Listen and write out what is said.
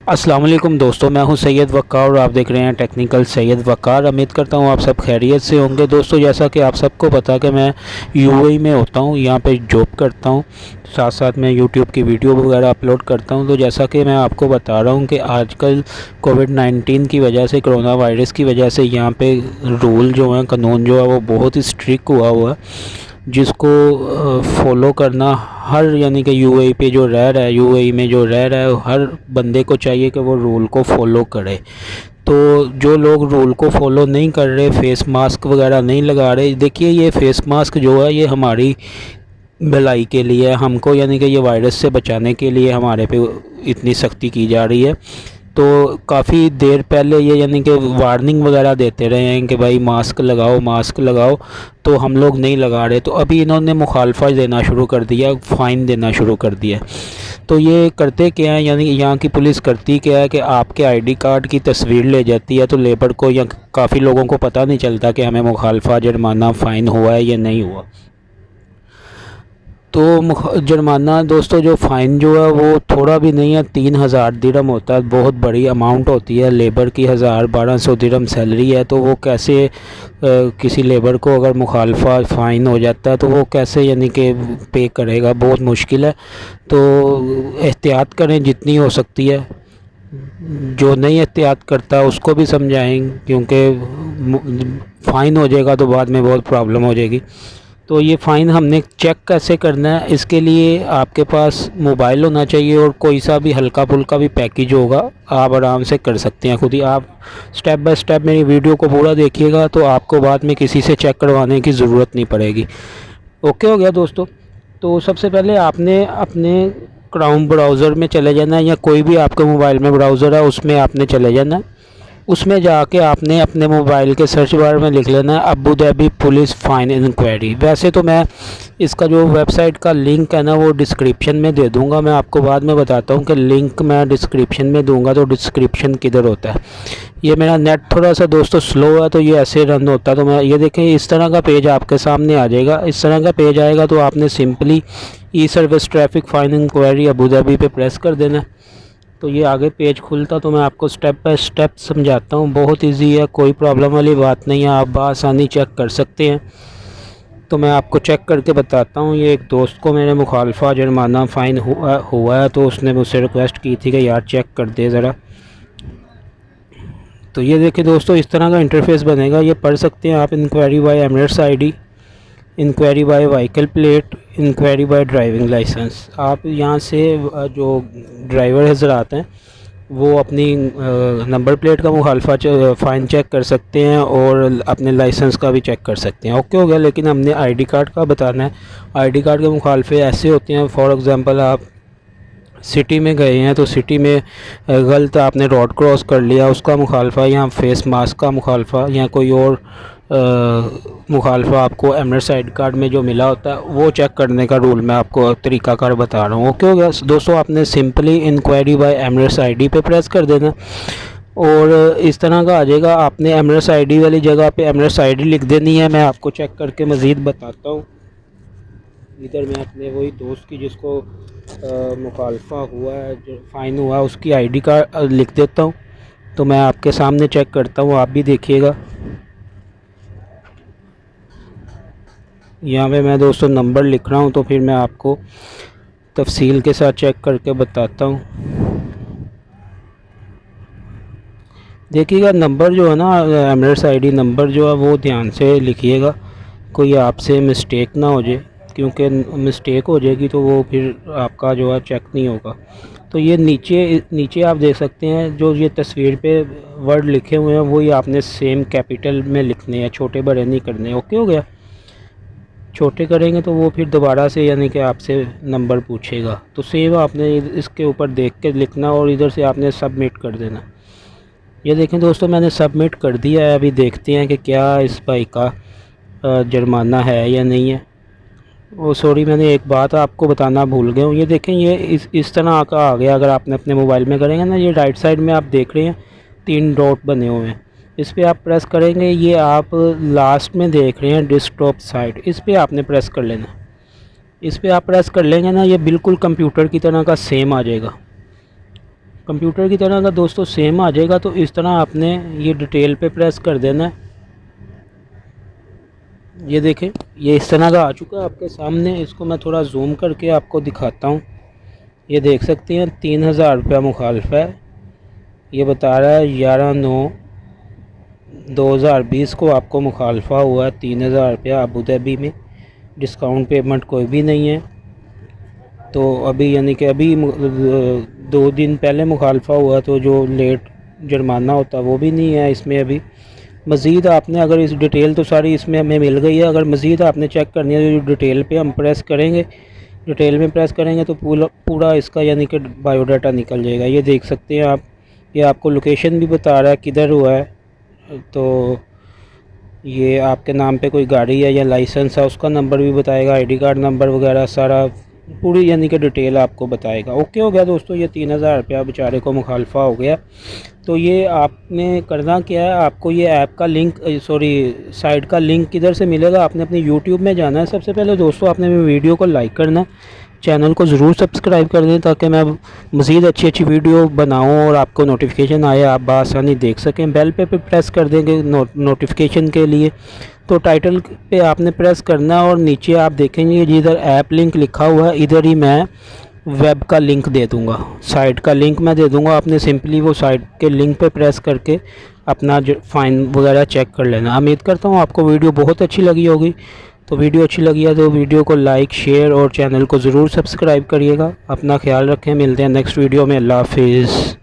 अस्सलाम वालेकुम दोस्तों, मैं हूं सैयद वक़ार और आप देख रहे हैं टेक्निकल सैयद वक़ार। उम्मीद करता हूं आप सब खैरियत से होंगे। दोस्तों, जैसा कि आप सबको पता है कि मैं यूएई में होता हूं, यहां पे जॉब करता हूं, साथ साथ मैं यूट्यूब की वीडियो वगैरह अपलोड करता हूं। तो जैसा कि मैं आपको बता रहा हूं कि आजकल कोविड-19 की वजह से, कोरोना वायरस की वजह से यहाँ पे रूल जो हैं, कानून जो है वो बहुत ही स्ट्रिक्ट हुआ है, जिसको फॉलो करना हर यानी कि यूएई पे जो रह रहा है, यूएई में जो रह रहा है, हर बंदे को चाहिए कि वो रूल को फॉलो करे। तो जो लोग रूल को फॉलो नहीं कर रहे, फेस मास्क वगैरह नहीं लगा रहे, देखिए ये फेस मास्क जो है ये हमारी भलाई के लिए, हमको यानी कि ये वायरस से बचाने के लिए हमारे पे इतनी सख्ती की जा रही है। तो काफ़ी देर पहले ये यानी कि वार्निंग वगैरह देते रहे हैं कि भाई मास्क लगाओ, मास्क लगाओ, तो हम लोग नहीं लगा रहे। तो अभी इन्होंने मुखालफा देना शुरू कर दिया, फ़ाइन देना शुरू कर दिया। तो ये करते क्या है, यानी यहाँ की पुलिस करती क्या है कि आपके आईडी कार्ड की तस्वीर ले जाती है, तो लेबर को या काफ़ी लोगों को पता नहीं चलता कि हमें मुखालफा जुर्माना फ़ाइन हुआ है या नहीं हुआ। तो जुर्माना दोस्तों, जो फ़ाइन जो है वो थोड़ा भी नहीं है, 3000 दिरहम होता है। बहुत बड़ी अमाउंट होती है। लेबर की 1200 दिरहम सैलरी है, तो वो कैसे किसी लेबर को अगर मुखालफा फ़ाइन हो जाता है तो वो कैसे यानी कि पे करेगा, बहुत मुश्किल है। तो एहतियात करें जितनी हो सकती है। जो नहीं एहतियात करता उसको भी समझाएं, क्योंकि फ़ाइन हो जाएगा तो बाद में बहुत प्रॉब्लम हो जाएगी। तो ये फ़ाइन हमने चेक कैसे करना है, इसके लिए आपके पास मोबाइल होना चाहिए और कोई सा भी हल्का फुल्का भी पैकेज होगा, आप आराम से कर सकते हैं खुद ही। आप स्टेप बाय स्टेप मेरी वीडियो को पूरा देखिएगा तो आपको बाद में किसी से चेक करवाने की ज़रूरत नहीं पड़ेगी। ओके हो गया दोस्तों। तो सबसे पहले आपने अपने क्रोम ब्राउज़र में चले जाना है, या कोई भी आपके मोबाइल में ब्राउज़र है उसमें आपने चले जाना है। उसमें जाके आपने अपने मोबाइल के सर्च बार में लिख लेना है Abu Dhabi police fine inquiry. वैसे तो मैं इसका जो वेबसाइट का लिंक है ना वो डिस्क्रिप्शन में दे दूंगा। मैं आपको बाद में बताता हूँ कि लिंक मैं डिस्क्रिप्शन में दूंगा, तो डिस्क्रिप्शन किधर होता है। ये मेरा नेट थोड़ा सा दोस्तों स्लो है, तो ये ऐसे रन होता है। तो मैं ये देखें, इस तरह का पेज आपके सामने आ जाएगा। इस तरह का पेज आएगा तो आपने simply e service traffic fine inquiry Abu Dhabi पे प्रेस कर देना। तो ये आगे पेज खुलता, तो मैं आपको स्टेप बाय स्टेप समझाता हूँ। बहुत इजी है, कोई प्रॉब्लम वाली बात नहीं है, आप बआसानी चेक कर सकते हैं। तो मैं आपको चेक करके बताता हूँ। ये एक दोस्त को मेरे मुखालफा जुर्माना फ़ाइन हुआ है, तो उसने मुझसे रिक्वेस्ट की थी कि यार चेक कर दे ज़रा। तो ये देखिए दोस्तों, इस तरह का इंटरफेस बनेगा। ये पढ़ सकते हैं आप, inquiry by Emirates ID, inquiry by vehicle plate, inquiry by driving licence. आप यहाँ से जो ड्राइवर हज़रात हैं वो अपनी नंबर प्लेट का मुखालफा फ़ाइन चेक कर सकते हैं और अपने लाइसेंस का भी चेक कर सकते हैं। ओके हो गया। लेकिन हमने आईडी कार्ड का बताना है। आईडी कार्ड के मुखालफे ऐसे होते हैं, फॉर एग्ज़ाम्पल आप सिटी में गए हैं, तो सिटी में गलत आपने रोड क्रॉस कर लिया, उसका मुखालफा, या फेस मास्क का मुखालफा, या कोई और मुखालफा आपको एमिरेट्स आईडी कार्ड में जो मिला होता है वो चेक करने का रूल मैं आपको तरीक़ाकार बता रहा हूँ। ओके हो गया दोस्तों। आपने simply inquiry by Emirates ID पे प्रेस कर देना और इस तरह का आ जाएगा। आपने एमिरेट्स आईडी वाली जगह पे एमिरेट्स आईडी लिख देनी है। मैं आपको चेक करके मज़ीद बताता हूँ। इधर मैं अपने वही दोस्त की जिसको मुखालफा हुआ है, जो फ़ाइन हुआ, उसकी आईडी कार्ड लिख देता हूँ। तो मैं आपके सामने चेक करता हूँ, आप भी देखिएगा। यहाँ पे मैं दोस्तों नंबर लिख रहा हूँ, तो फिर मैं आपको तफसील के साथ चेक करके बताता हूँ। देखिएगा, नंबर जो है ना, एमिरेट्स आईडी नंबर जो है वो ध्यान से लिखिएगा, कोई आपसे मिस्टेक ना हो जाए, क्योंकि मिस्टेक हो जाएगी तो वो फिर आपका जो है चेक नहीं होगा। तो ये नीचे नीचे आप देख सकते हैं, जो ये तस्वीर पे वर्ड लिखे हुए हैं वही आपने सेम कैपिटल में लिखने हैं, छोटे बड़े नहीं करने। ओके हो गया। छोटे करेंगे तो वो फिर दोबारा से यानी कि आपसे नंबर पूछेगा, तो सेम आपने इसके ऊपर देख के लिखना और इधर से आपने सबमिट कर देना। ये देखें दोस्तों, मैंने सबमिट कर दिया है। अभी देखते हैं कि क्या इस भाई का जुर्माना है या नहीं है। ओ सॉरी, मैंने एक बात आपको बताना भूल गया हूँ। ये देखें, ये इस तरह का आ गया। अगर आपने अपने मोबाइल में करेंगे ना, ये राइट साइड में आप देख रहे हैं 3 डॉट बने हुए हैं, इस पर आप प्रेस करेंगे। ये आप लास्ट में देख रहे हैं डेस्कटॉप साइट, इस पर आपने प्रेस कर लेना। इस पर आप प्रेस कर लेंगे ना, ये बिल्कुल कंप्यूटर की तरह का सेम आ जाएगा। कंप्यूटर की तरह अगर दोस्तों सेम आ जाएगा तो इस तरह आपने ये डिटेल पे प्रेस कर देना है। ये देखें, ये इस तरह का आ चुका है आपके सामने। इसको मैं थोड़ा जूम करके आपको दिखाता हूँ। ये देख सकते हैं 3000 रुपया मुखालफा है। ये बता रहा है 11/9/2020 को आपको मुखालफा हुआ है 3000 रुपया अबू धाबी में। डिस्काउंट पेमेंट कोई भी नहीं है। तो अभी यानी कि अभी 2 दिन पहले मुखालफा हुआ, तो जो लेट जुर्माना होता वो भी नहीं है इसमें अभी। मज़ीद आपने अगर इस डिटेल तो सारी इसमें हमें मिल गई है। अगर मज़ीद आपने चेक करनी है तो डिटेल पे हम प्रेस करेंगे, डिटेल में प्रेस करेंगे तो पूरा इसका यानी कि बायोडाटा निकल जाएगा। ये देख सकते हैं आप, ये आपको लोकेशन भी बता रहा है किधर हुआ है। तो ये आपके नाम पे कोई गाड़ी है या लाइसेंस है उसका नंबर भी बताएगा, आईडी कार्ड नंबर वगैरह सारा पूरी यानी कि डिटेल आपको बताएगा। ओके हो गया दोस्तों, ये 3000 रुपया बेचारे को मुखालफा हो गया। तो ये आपने करना क्या है, आपको ये ऐप का लिंक साइट का लिंक किधर से मिलेगा, आपने अपनी यूट्यूब में जाना है। सबसे पहले दोस्तों आपने मेरी वीडियो को लाइक करना है, चैनल को ज़रूर सब्सक्राइब कर दें ताकि मैं मज़ीद अच्छी अच्छी वीडियो बनाऊं और आपको नोटिफिकेशन आए, आप बआसानी देख सकें। बेल पे प्रेस कर देंगे नोटिफिकेशन के लिए। तो टाइटल पे आपने प्रेस करना और नीचे आप देखेंगे जिधर ऐप लिंक लिखा हुआ है इधर ही मैं वेब का लिंक दे दूंगा, साइट का लिंक मैं दे दूंगा। आपने सिंपली वो साइट के लिंक पे प्रेस करके अपना जो फ़ाइन वगैरह चेक कर लेना। उम्मीद करता हूँ आपको वीडियो बहुत अच्छी लगी होगी। तो वीडियो अच्छी लगी है तो वीडियो को लाइक, शेयर और चैनल को ज़रूर सब्सक्राइब करिएगा। अपना ख्याल रखें, मिलते हैं नेक्स्ट वीडियो में। अल्लाह हाफिज़।